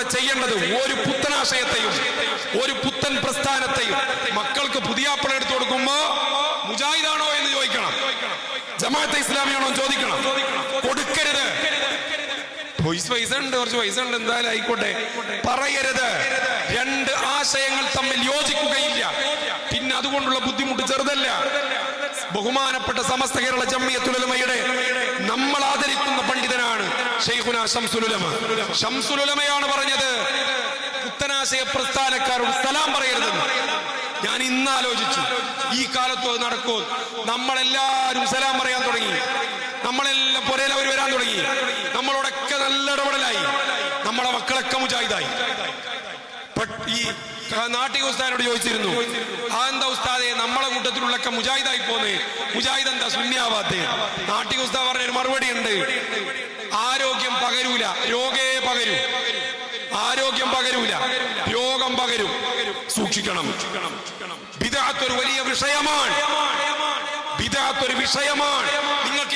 ഇവിടെ ചെയ്യേണ്ടത് ഒരു പുത്തനാശയത്തെയും ഒരു പുത്തൻ പ്രസ്ഥാനത്തെയും മക്കൾക്ക് പുതിയാപ്പിള എടുത്തു കൊടുക്കുമ്പോ മുജാഹിദാണോ എന്ന് ചോദിക്കണം, ജമാഅത്തെ ഇസ്ലാമിയാണോ ചോദിക്കണം. കൊടുക്കരുത്. പൈസ ഉണ്ട്, കുറച്ച് പൈസ ഉണ്ട്, എന്തായാലും ആയിക്കോട്ടെ പറയരുത്. രണ്ട് ആശയങ്ങൾ തമ്മിൽ യോജിക്കുകയില്ല. പിന്നെ അതുകൊണ്ടുള്ള ബുദ്ധിമുട്ട് ചെറുതല്ല. ബഹുമാനപ്പെട്ട സമസ്ത കേരള ജംഇയ്യത്തുൽ ഉലമയുടെ നമ്മൾ ആദരിക്കുന്ന പണ്ഡിതനാണ് ശൈഖുനാ ശംസുൽ ഉലമ. ശംസുൽ ഉലമയാണ് പറഞ്ഞത് പുത്തനാശയ പ്രസ്ഥാനക്കാരോട് സലാം പറയരുതെന്ന്. ഞാൻ ഇന്ന് ആലോചിച്ചു, ഈ കാലത്ത് അത് നടക്കുമോ? നമ്മളെല്ലാരും സലാം പറയാൻ തുടങ്ങി, നമ്മളെല്ലാം പുരയിൽ അവർ വരാൻ തുടങ്ങി, നമ്മളോടൊക്കെ നല്ല ഇടപെടലായി, നമ്മളെ മക്കളൊക്കെ മുജാഹിദായി. ഈ നാട്ടിക ഉസ്താദിനോട് ചോദിച്ചിരുന്നു, അതെന്താ ഉസ്താദെ നമ്മളെ കൂട്ടത്തിലുള്ളൊക്കെ മുജാഹിദായി പോന്നേ, മുജാഹിദ് എന്താ സുന്നിയാവാത്തേ? നാട്ടിക ഉസ്താദ് പറഞ്ഞൊരു മറുപടി ഉണ്ട്, ആരോഗ്യം പകരൂല, രോഗേ പകരൂ. ആരോഗ്യം പകരൂല, രോഗം പകരും. സൂക്ഷിക്കണം. ബിദ്അത്ത് ഒരു വലിയ വിഷയമാണ്. ബിദ്അത്ത് ഒരു വിഷയമാണ്. നിങ്ങൾക്ക്